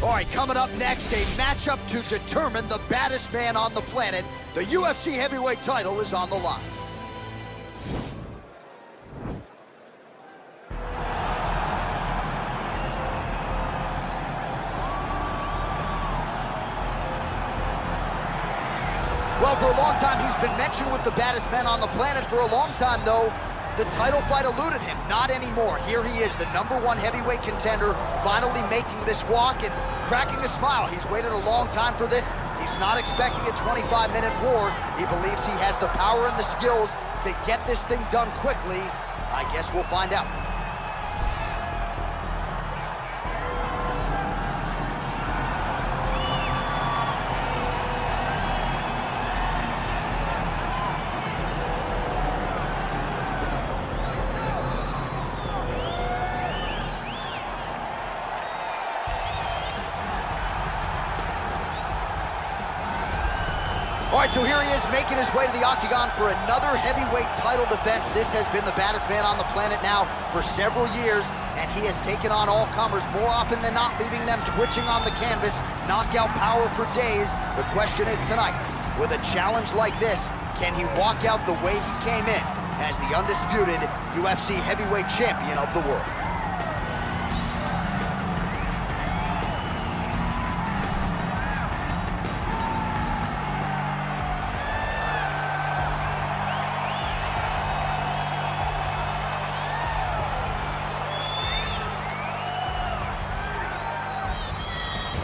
All right, coming up next, a matchup to determine the baddest man on the planet. The UFC heavyweight title is on the line. Well, for a long time, he's been mentioned with the baddest men on the planet. For a long time, though, the title fight eluded him. Not anymore. Here he is, the #1 heavyweight contender, finally making this walk and cracking a smile. He's waited a long time for this. He's not expecting a 25-minute war. He believes he has the power and the skills to get this thing done quickly. I guess we'll find out. All right, so here he is making his way to the octagon for another heavyweight title defense. This has been the baddest man on the planet now for several years, and he has taken on all comers more often than not, leaving them twitching on the canvas, knockout power for days. The question is tonight, with a challenge like this, can he walk out the way he came in as the undisputed UFC heavyweight champion of the world?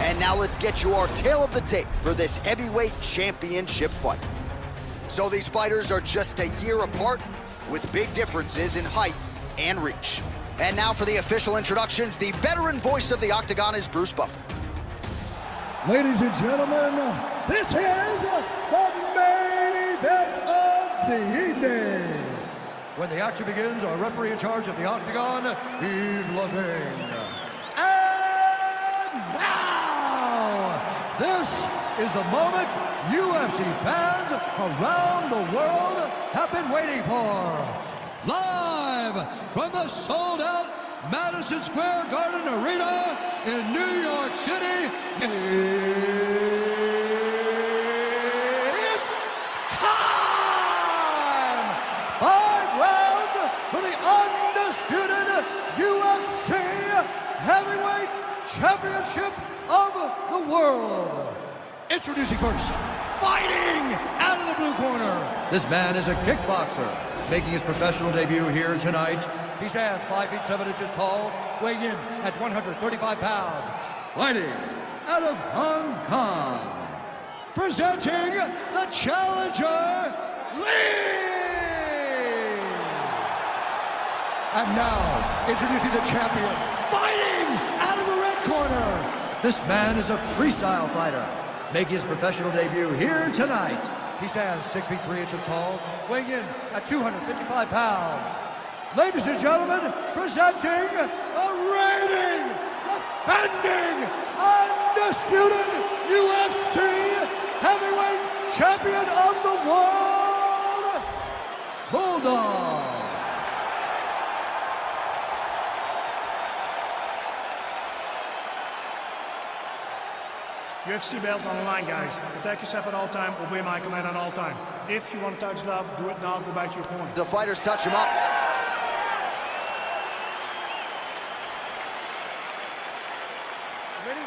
And now let's get you our tale of the tape for this heavyweight championship fight. So these fighters are just a year apart with big differences in height and reach. And now for the official introductions, the veteran voice of the octagon is Bruce Buffer. Ladies and gentlemen, this is the main event of the evening. When the action begins, our referee in charge of the octagon, Yves Levine. This is the moment UFC fans around the world have been waiting for. Live from the sold-out Madison Square Garden Arena in New York City, it's time! 5 rounds for the undisputed UFC Heavyweight Championship of the world. Introducing first, fighting out of the blue corner. This man is a kickboxer, making his professional debut here tonight. He stands 5 feet 7 inches tall, weighing in at 135 pounds. Fighting out of Hong Kong. Presenting the challenger, Lee! And now, introducing the champion, fighting out of the red corner. This man is a freestyle fighter, making his professional debut here tonight. He stands 6 feet 3 inches tall, weighing in at 255 pounds. Ladies and gentlemen, presenting the reigning, defending, undisputed UFC heavyweight champion of the world, Bulldog. UFC belt on the line, guys. Protect yourself at all time. Obey my command at all time. If you want to touch love, do it now. Go back to your corner. The fighters touch him up. Ready?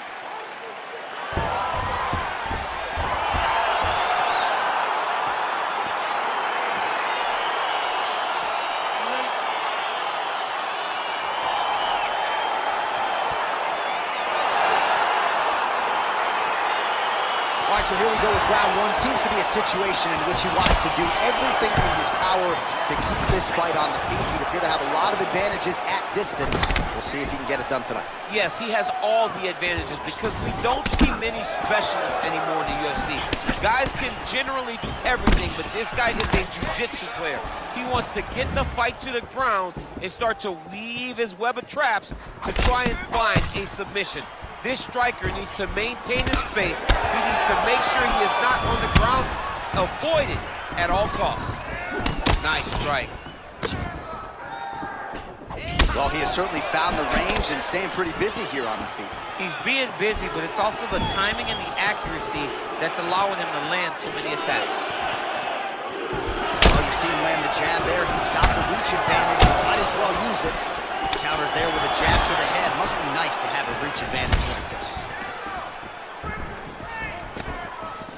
All right, so here we go with round one. Seems to be a situation in which he wants to do everything in his power to keep this fight on the feet. He'd appear to have a lot of advantages at distance. We'll see if he can get it done tonight. Yes, he has all the advantages because we don't see many specialists anymore in the UFC. Guys can generally do everything, but this guy is a jiu-jitsu player. He wants to get the fight to the ground and start to weave his web of traps to try and find a submission. This striker needs to maintain his space. He needs to make sure he is not on the ground, avoided at all costs. Nice strike. Well, he has certainly found the range and staying pretty busy here on the feet. He's being busy, but it's also the timing and the accuracy that's allowing him to land so many attacks. Well, you see him land the jab there. He's got the reach advantage. Might as well use it. Counters there with a jab to the head. Must be nice to have a reach advantage like this.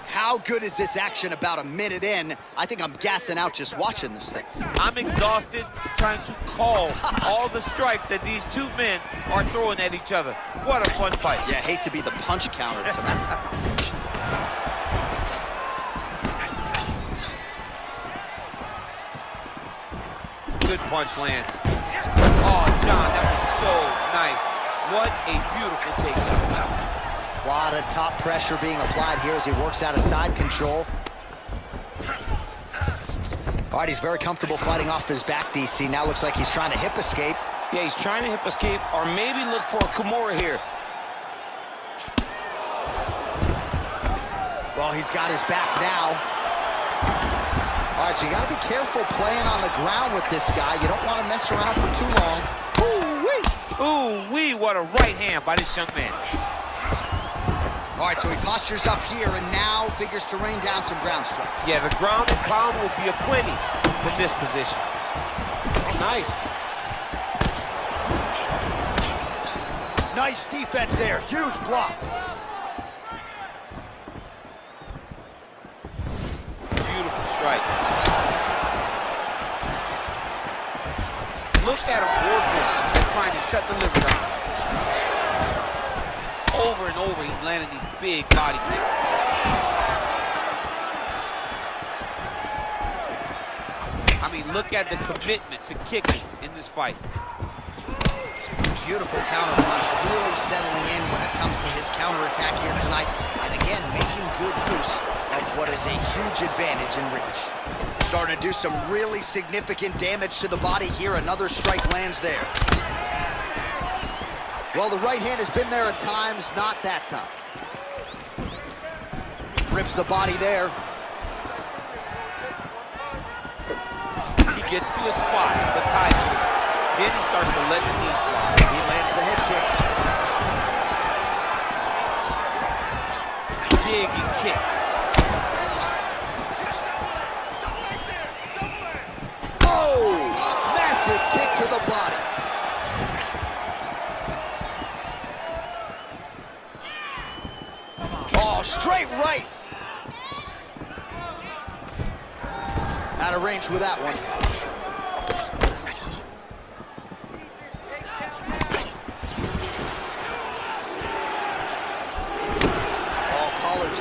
How good is this action about a minute in? I think I'm gassing out just watching this thing. I'm exhausted trying to call all the strikes that these two men are throwing at each other. What a fun fight. Yeah, hate to be the punch counter tonight. Good punch lands. Oh, John, that was so nice. What a beautiful takedown. A lot of top pressure being applied here as he works out of side control. All right, he's very comfortable fighting off his back, DC. Now looks like he's trying to hip escape. Yeah, he's trying to hip escape or maybe look for a Kimura here. Well, he's got his back now. All right, so you got to be careful playing on the ground with this guy. You don't want to mess around for too long. Ooh-wee! Ooh-wee, what a right hand by this young man. All right, so he postures up here and now figures to rain down some ground strikes. Yeah, the ground and pound will be aplenty from this position. Nice. Nice defense there. Huge block. Beautiful strike. Look at him working and trying to shut the liver down. Over and over, he's landing these big body kicks. I mean, look at the commitment to kicking in this fight. Beautiful counter punch, really settling in when it comes to his counterattack here tonight. And again, making good use of what is a huge advantage in reach. Starting to do some really significant damage to the body here. Another strike lands there. Well, the right hand has been there at times, not that time. Rips the body there. He gets to a spot, the tie suit. Then he starts to let the knees fly. He lands the head kick. Big kick. Oh! Massive kick to the body. Oh, straight right. Out of range with that one.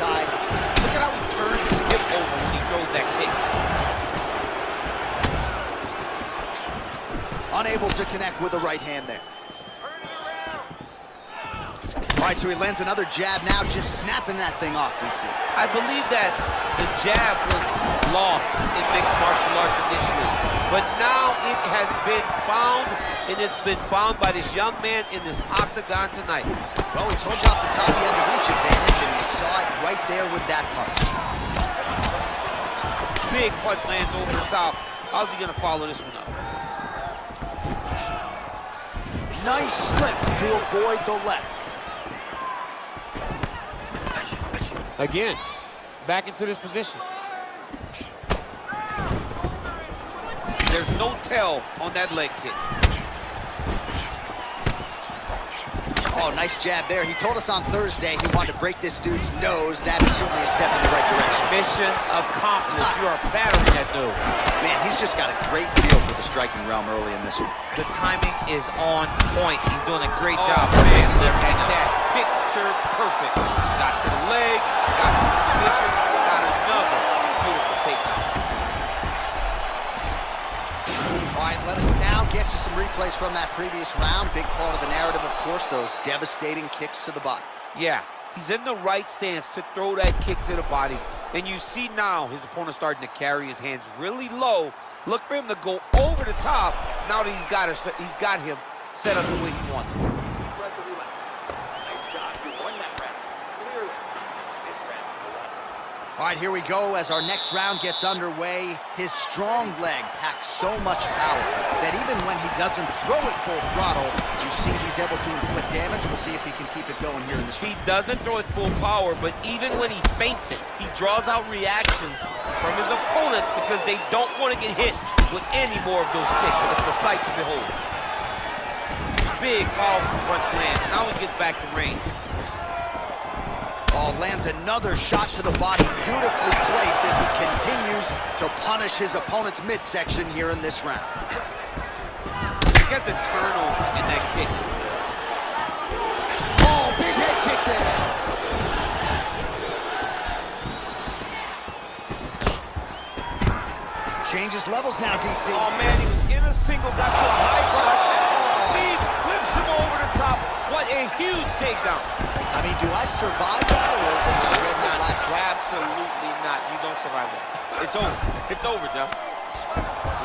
Look at how he turns his hip over when he throws that kick. Unable to connect with the right hand there. All right, so he lands another jab now, just snapping that thing off, DC. I believe that the jab was lost in mixed martial arts initially, but now it has been found, and it's been found by this young man in this octagon tonight. Well, we told you off the top he had the reach advantage, and you saw it right there with that punch. Big punch lands over the top. How's he gonna follow this one up? Nice slip to avoid the left. Again, back into this position. There's no tell on that leg kick. Oh, nice jab there. He told us on Thursday he wanted to break this dude's nose. That is certainly a step in the right direction. Mission accomplished. You are battering that dude. Man, he's just got a great feel for the striking realm early in this one. The timing is on point. He's doing a great job. man, Look at that. Picture perfect. Got to the leg, got to the position, got another beautiful takedown. All right, let us now get to some replays from that previous round. Big part of the narrative, of course, those devastating kicks to the body. Yeah, he's in the right stance to throw that kick to the body. And you see now his opponent starting to carry his hands really low. Look for him to go over the top now that he's got him set up the way he wants him. All right, here we go as our next round gets underway. His strong leg packs so much power that even when he doesn't throw it full throttle, you see he's able to inflict damage. We'll see if he can keep it going here in this round. He doesn't throw it full power, but even when he feints it, he draws out reactions from his opponents because they don't want to get hit with any more of those kicks, and it's a sight to behold. Big, powerful punch lands. Now he gets back to range. Oh, lands another shot to the body, beautifully placed as he continues to punish his opponent's midsection here in this round. Look at the turnover in that kick. Oh, big head kick there. Changes levels now, DC. Oh, man, he was in a single, got to a high crotch. Lee flips him over the top. What a huge takedown. I mean, do I survive that or will I get that last round? Absolutely not. You don't survive that. It's over. It's over, Jeff.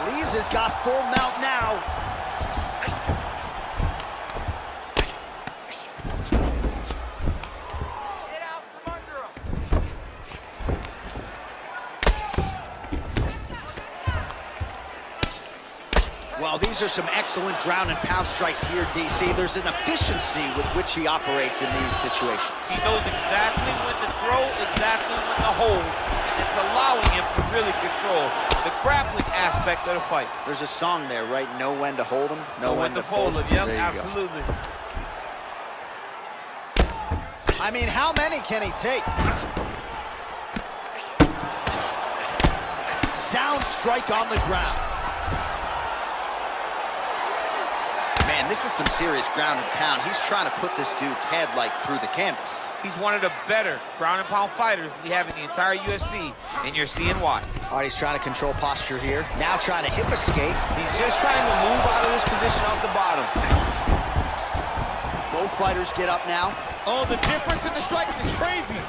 Lee's has got full mount now. Get out from under him. Well, these are some excellent ground and pound strikes here, DC. There's an efficiency with which he operates in these situations. He knows exactly when to throw, exactly when to hold, and it's allowing him to really control the grappling aspect of the fight. There's a song there, right? Know when to hold him, know when to fold him. Yep, There you go. absolutely. I mean, how many can he take? Sound strike on the ground. Man, this is some serious ground and pound. He's trying to put this dude's head, like, through the canvas. He's one of the better ground and pound fighters we have in the entire UFC, and you're seeing why. All right, he's trying to control posture here. Now trying to hip escape. He's just trying to move out of this position off the bottom. Both fighters get up now. Oh, the difference in the striking is crazy.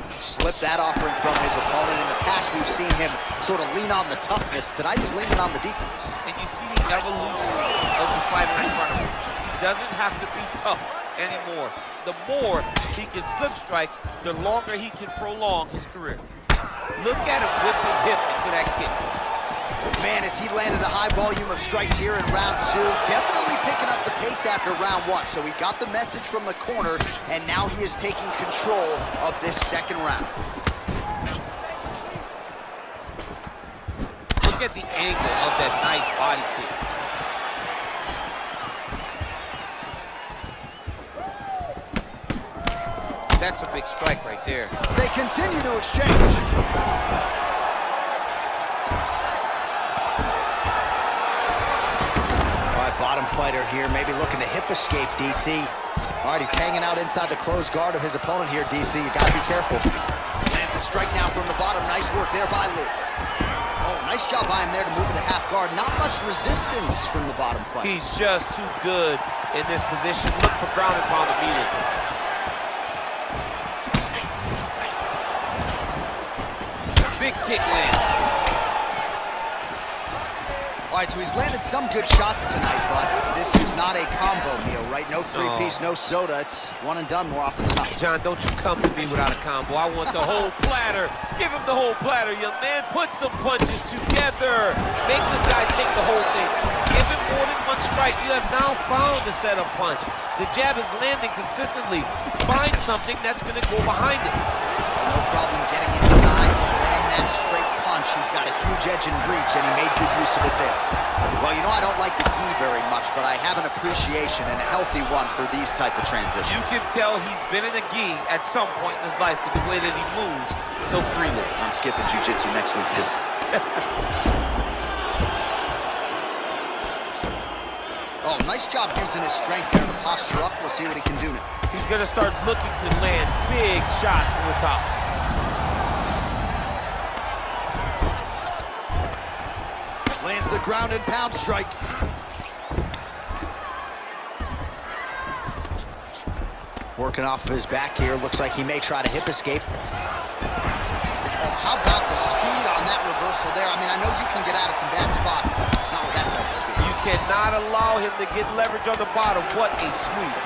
Slipped that offering from his opponent. In the past, we've seen him sort of lean on the toughness. Tonight, he's leaning on the defense. And you see the evolution of the fighter in front of us. He doesn't have to be tough anymore. The more he can slip strikes, the longer he can prolong his career. Look at him whip his hip into that kick. Man, as he landed a high volume of strikes here in round two, definitely picking up the pace after round one. So he got the message from the corner, and now he is taking control of this second round. Look at the angle of that nice body kick. That's a big strike right there. They continue to exchange. Bottom fighter here, maybe looking to hip escape, DC. All right, he's hanging out inside the closed guard of his opponent here, DC. You gotta be careful. Lands a strike now from the bottom. Nice work there by Lee. Oh, nice job by him there to move into half guard. Not much resistance from the bottom fighter. He's just too good in this position. Look for ground and pound immediately. Big kick lands. All right, so he's landed some good shots tonight, but this is not a combo meal, right? No three-piece, no soda. It's one and done more often than not. John, don't you come to me without a combo. I want the whole platter. Give him the whole platter, young man. Put some punches together. Make this guy take the whole thing. Give him more than one strike. You have now found the setup punch. The jab is landing consistently. Find something that's going to go behind it. No problem getting inside to land that straight punch. He's got a huge edge and reach, and he made good use of it there. Well, you know I don't like the gi very much, but I have an appreciation and a healthy one for these type of transitions. You can tell he's been in a gi at some point in his life with the way that he moves so freely. I'm skipping jiu-jitsu next week, too. Oh, nice job using his strength there to posture up. We'll see what he can do now. He's going to start looking to land big shots from the top. Lands the ground and pound strike. Working off of his back here. Looks like he may try to hip escape. Oh, how about the speed on that reversal there? I mean, I know you can get out of some bad spots, but not with that type of speed. You cannot allow him to get leverage on the bottom. What a sweep.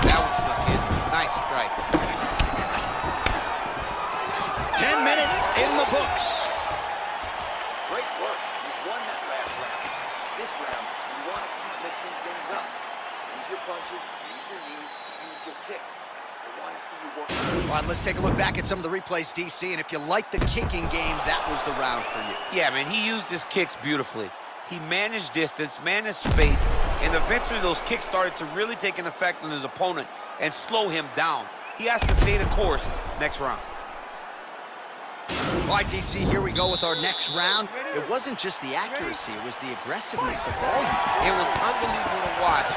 That your punches, use your knees, use your kicks. I want to see you work. All right, let's take a look back at some of the replays, DC, and if you like the kicking game, that was the round for you. Yeah, man, he used his kicks beautifully. He managed distance, managed space, and eventually those kicks started to really take an effect on his opponent and slow him down. He has to stay the course next round. All right, DC, here we go with our next round. It wasn't just the accuracy, it was the aggressiveness, the volume. It was unbelievable to watch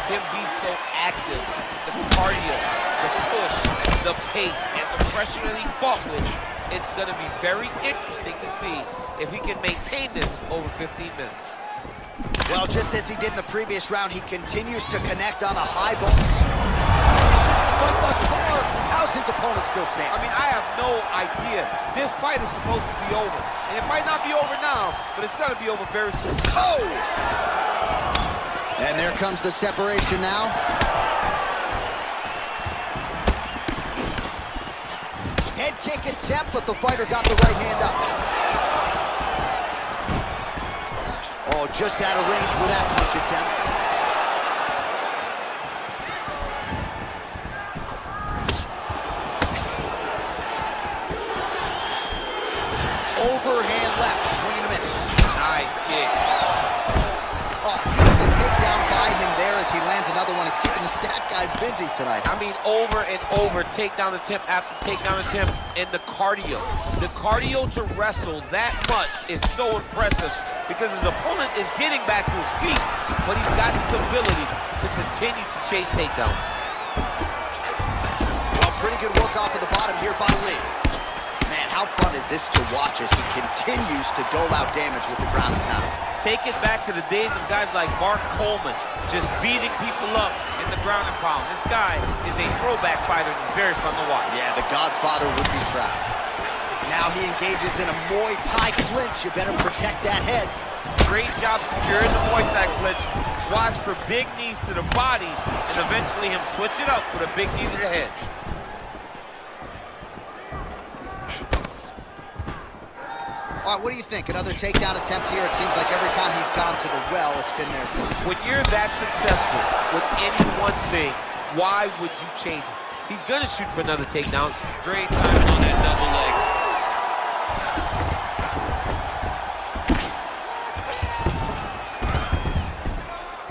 him be so active. The cardio, the push, the pace, and the pressure that he fought with. It's going to be very interesting to see if he can maintain this over 15 minutes. Well, just as he did in the previous round, he continues to connect on a high ball. Fight thus far. How's his opponent still standing? I mean, I have no idea. This fight is supposed to be over. And it might not be over now, but it's going to be over very soon. Oh! And there comes the separation now. Head kick attempt, but the fighter got the right hand up. Oh, just out of range with that punch attempt. Overhand left, swing and a miss. Nice kick. Oh, beautiful takedown by him there as he lands another one. He's keeping the stat guys busy tonight. I mean, over and over, takedown attempt after takedown attempt, and the cardio. The cardio to wrestle that much is so impressive because his opponent is getting back to his feet, but he's got this ability to continue to chase takedowns. Well, pretty good work off of the bottom here by Lee. Man, how fun is this to watch as he continues to dole out damage with the ground and pound. Take it back to the days of guys like Mark Coleman, just beating people up in the ground and pound. This guy is a throwback fighter and he's very fun to watch. Yeah, the Godfather would be proud. Now he engages in a Muay Thai clinch. You better protect that head. Great job securing the Muay Thai clinch. Watch for big knees to the body and eventually him switch it up with a big knee to the head. All right, what do you think? Another takedown attempt here. It seems like every time he's gone to the well, it's been there tonight. When you're that successful with any one thing, why would you change it? He's going to shoot for another takedown. Great timing on that double leg.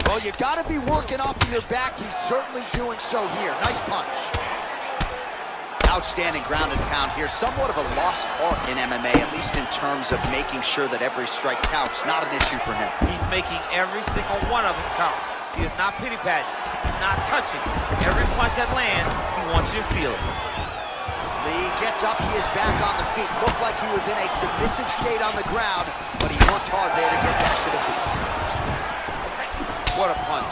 Well, you got to be working off of your back. He's certainly doing so here. Nice punch. Outstanding ground and pound here. Somewhat of a lost art in MMA, at least in terms of making sure that every strike counts. Not an issue for him. He's making every single one of them count. He is not pity-patting. He's not touching. Every punch that lands, he wants you to feel it. Lee gets up. He is back on the feet. Looked like he was in a submissive state on the ground, but he worked hard there to get back to the feet. What a punch.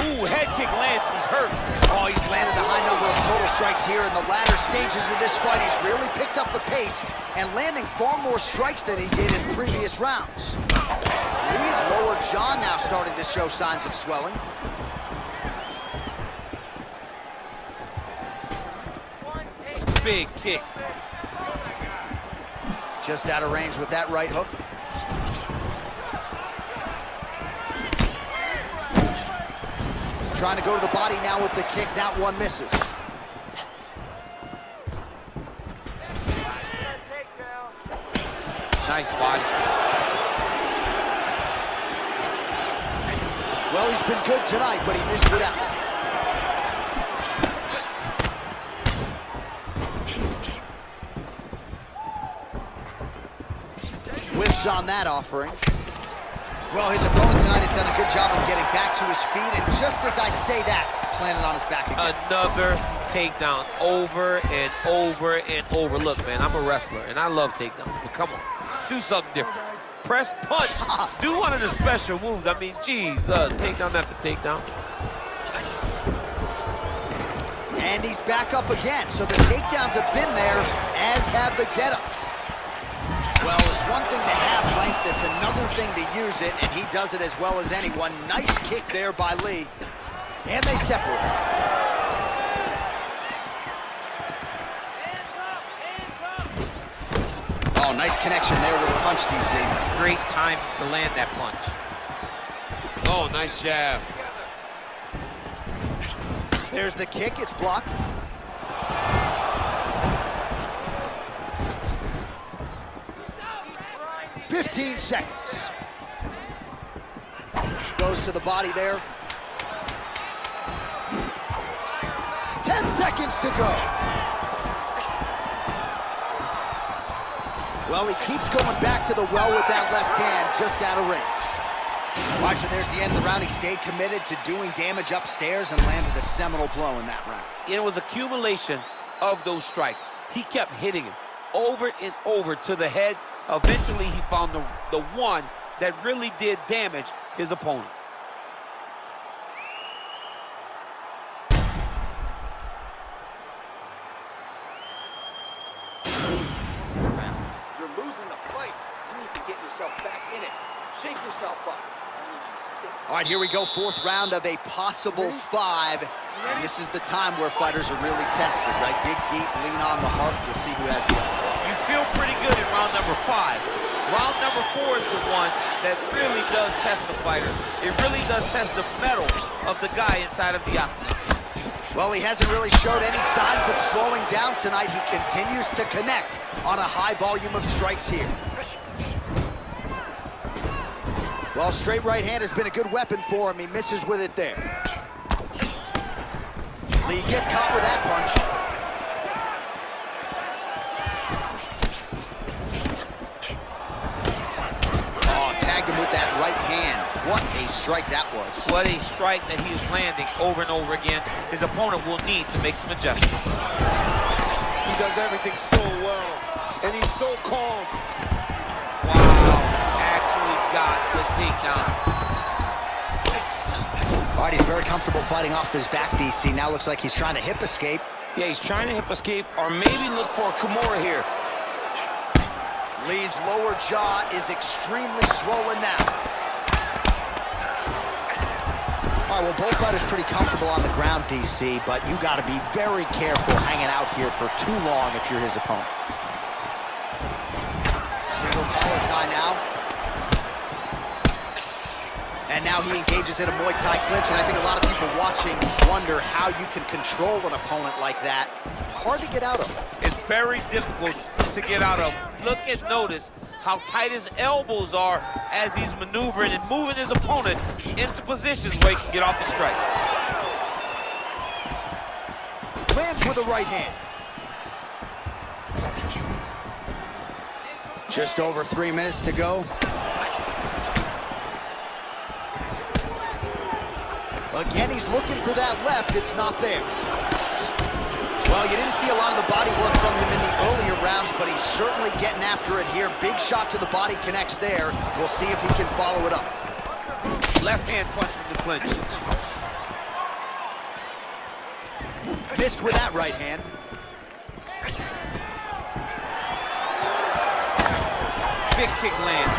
Ooh, head kick lands. He's hurt. Oh, he's landed a high number of total strikes here in the latter stages of this fight. He's really picked up the pace and landing far more strikes than he did in previous rounds. Lee's lower jaw now starting to show signs of swelling. Big kick. Just out of range with that right hook. Trying to go to the body now with the kick. That one misses. Nice body. Well, he's been good tonight, but he missed with that one. Whiffs on that offering. Well, his opponent tonight has done a good job of getting back to his feet, and just as I say that, planted on his back again. Another takedown over and over and over. Look, man, I'm a wrestler, and I love takedowns, but come on, do something different. Press punch. Do one of the special moves. I mean, Jesus, takedown after takedown. And he's back up again, so the takedowns have been there, as have the get-ups. Well, it's one thing to have length, it's another thing to use it, and he does it as well as anyone. Nice kick there by Lee. And they separate. Oh, nice connection there with a punch, DC. Great time to land that punch. Oh, nice jab. There's the kick, it's blocked. "15 seconds. Goes to the body there. 10 seconds to go. Well, he keeps going back to the well with that left hand, just out of range. Watch, so there's the end of the round. He stayed committed to doing damage upstairs and landed a seminal blow in that round. It was accumulation of those strikes. He kept hitting him over and over to the head. Eventually, he found the one that really did damage his opponent. You're losing the fight. You need to get yourself back in it. Shake yourself up. I need you to stick. All right, here we go, fourth round of a possible 5. And this is the time where fighters are really tested, right? Dig deep, lean on the heart. We'll see who has the upper. You feel pretty good in round number 5. Round number 4 is the one that really does test the fighter. It really does test the mettle of the guy inside of the octagon. Well, he hasn't really showed any signs of slowing down tonight. He continues to connect on a high volume of strikes here. Well, straight right hand has been a good weapon for him. He misses with it there. Lee gets caught with that punch. Oh, tagged him with that right hand. What a strike that was. What a strike that he is landing over and over again. His opponent will need to make some adjustments. He does everything so well, and he's so calm. Wow, actually got the takedown. All right, he's very comfortable fighting off his back, DC. Now looks like he's trying to hip escape. Yeah, he's trying to hip escape or maybe look for a Kimura here. Lee's lower jaw is extremely swollen now. All right, well, both fighters pretty comfortable on the ground, DC, but you got to be very careful hanging out here for too long if you're his opponent. Single collar tie now. And now he engages in a Muay Thai clinch, and I think a lot of people watching wonder how you can control an opponent like that. Hard to get out of. It's very difficult to get out of. Look and notice how tight his elbows are as he's maneuvering and moving his opponent into positions where he can get off the strikes. Lands with a right hand. Just over 3 minutes to go. Again, he's looking for that left. It's not there. Well, you didn't see a lot of the body work from him in the earlier rounds, but he's certainly getting after it here. Big shot to the body connects there. We'll see if he can follow it up. Left hand punch from the clinch. Missed with that right hand. Big kick land.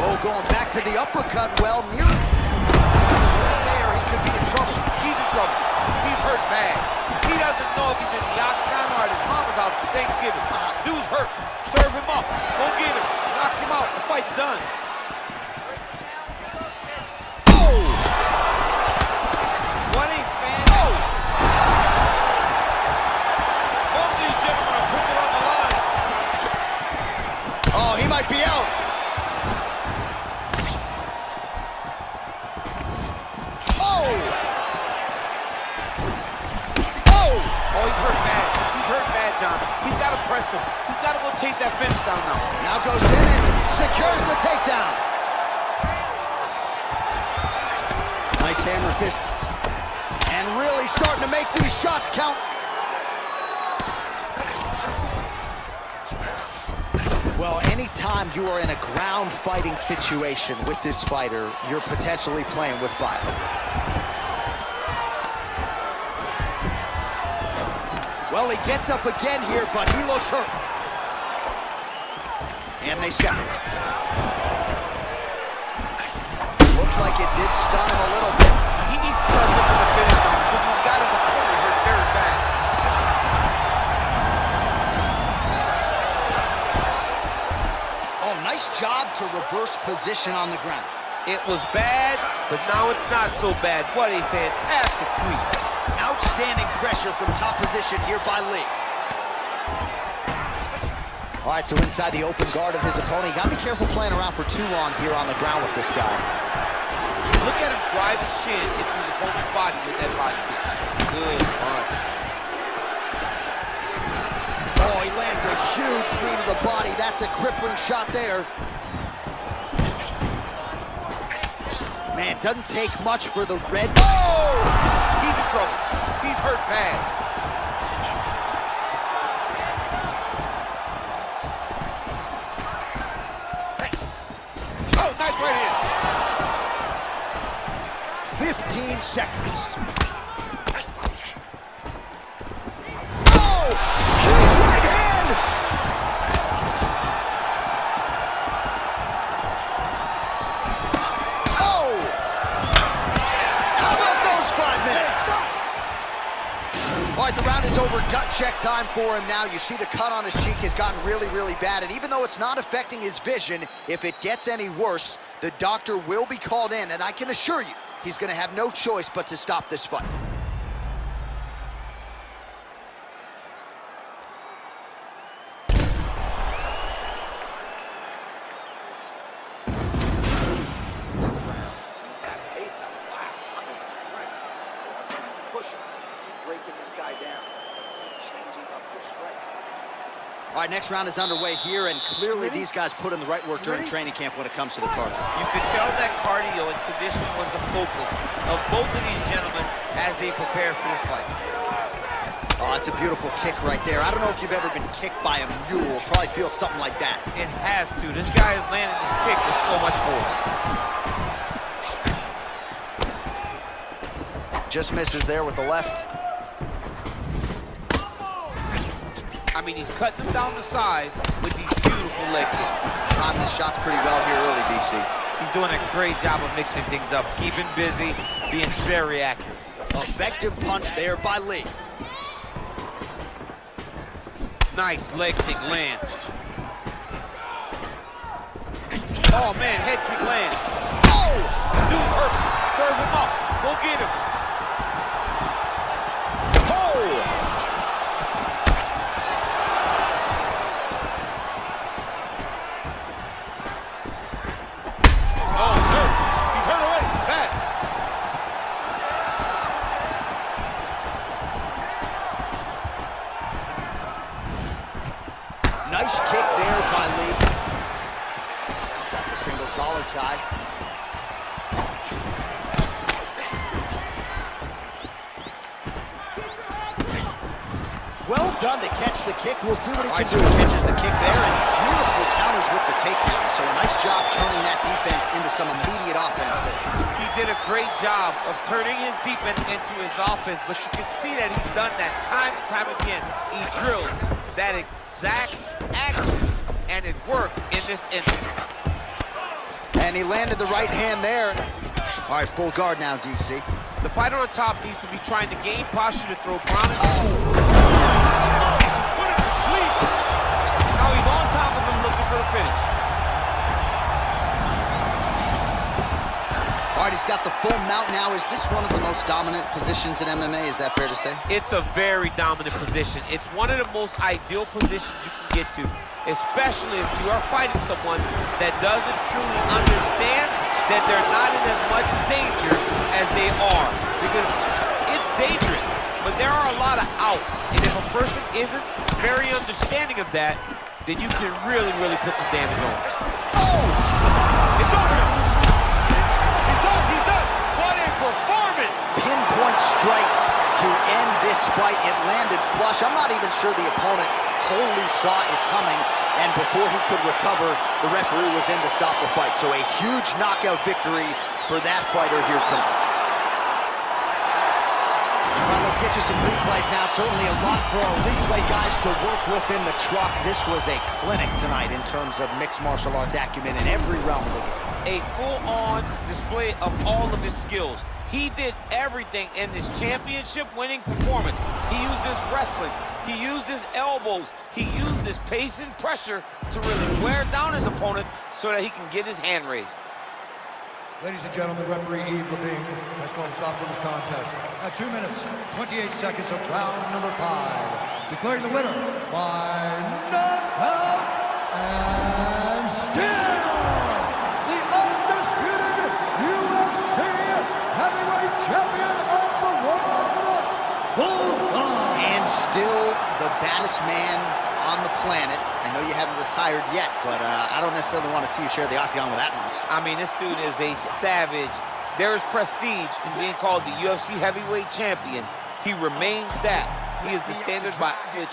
Oh, going back to the uppercut. Well, near there, he could be in trouble. He's in trouble. He's hurt bad. He doesn't know if he's in the octagon or at his mama's house for Thanksgiving. Dude's hurt. Serve him up. Go get him. Knock him out. The fight's done. Oh! What a fan. Oh! Both of these gentlemen are putting it on the line. Oh, he might be out. John. He's got to press him. He's got to go chase that finish down now. Now goes in and secures the takedown. Nice hammer fist. And really starting to make these shots count. Well, anytime you are in a ground fighting situation with this fighter, you're potentially playing with fire. Well, he gets up again here, but he looks hurt. And they separate. Looks like it did stun him a little bit. He needs to start looking to finish now because he's got his opponent hurt very bad. Oh, nice job to reverse position on the ground. It was bad, but now it's not so bad. What a fantastic sweep. Outstanding pressure from top position here by Lee. All right, so inside the open guard of his opponent. You gotta be careful playing around for too long here on the ground with this guy. Look at him drive his shin into his opponent's body with that body kick. Good punch. Oh, he lands a huge knee to the body. That's a crippling shot there. Man, doesn't take much for the red. Oh! He's in trouble. He's hurt bad. Oh, nice right hand. 15 seconds. Oh! Huge right hand! Oh! How about those 5 minutes? All right, the round is over. Gut check time for him now. You see the cut on his cheek has gotten really, really bad. And even though it's not affecting his vision, if it gets any worse, the doctor will be called in. And I can assure you, he's going to have no choice but to stop this fight. That pace up. Wow, I'm impressed. Keep pushing. Keep breaking this guy down. Keep changing up your strikes. All right, next round is underway here, and clearly these guys put in the right work during training camp when it comes to the cardio. You could tell that cardio and conditioning was the focus of both of these gentlemen as they prepare for this fight. Oh, that's a beautiful kick right there. I don't know if you've ever been kicked by a mule. Probably feels something like that. It has to. This guy is landing this kick with so much force. Just misses there with the left. I mean, he's cutting them down to size with these beautiful leg kicks. Timing the shots pretty well here early, DC. He's doing a great job of mixing things up, keeping busy, being very accurate. Effective punch there by Lee. Nice leg kick lands. Oh, man, head kick lands. Oh! Dude's hurt. Serve him up. Go get him. Oh! Oh, he's hurt. He's hurt already. Bad. Nice kick there by Lee. Got the single collar tie. Well done to catch the kick. We'll see what he can do. He catches the kick there and beautifully counters with the takedown. So a nice job turning that defense into some immediate offense there. He did a great job of turning his defense into his offense, but you can see that he's done that time and time again. He drilled that exact action, and it worked in this instance. And he landed the right hand there. All right, full guard now, DC. The fighter on top needs to be trying to gain posture to throw ground and put it to sleep. Now he's on top of him looking for the finish. All right, he's got the full mount now. Is this one of the most dominant positions in MMA? Is that fair to say? It's a very dominant position. It's one of the most ideal positions you can get to, especially if you are fighting someone that doesn't truly understand that they're not in as much danger as they are. Because it's dangerous, but there are a lot of outs. And if a person isn't very understanding of that, then you can really, really put some damage on it. Oh! It's over now. He's done, he's done. What a performance. Pinpoint strike to end this fight. It landed flush. I'm not even sure the opponent wholly saw it coming, and before he could recover, the referee was in to stop the fight. So a huge knockout victory for that fighter here tonight. All right, let's get you some replays now. Certainly a lot for our replay guys to work with in the truck. This was a clinic tonight in terms of mixed martial arts acumen in every realm of the game. A full-on display of all of his skills. He did everything in this championship-winning performance. He used his wrestling. He used his elbows. He used his his pace and pressure to really wear down his opponent so that he can get his hand raised. Ladies and gentlemen, referee Yves Levine has called a stop to this contest at 2 minutes, 28 seconds of round number 5. Declaring the winner by knockout and still the undisputed UFC heavyweight champion of the world, Bulldog. And still the baddest man on the planet. I know you haven't retired yet, but I don't necessarily want to see you share the octagon with that monster. I mean, this dude is a savage. There is prestige in being called the UFC heavyweight champion. He remains that. He is the standard by which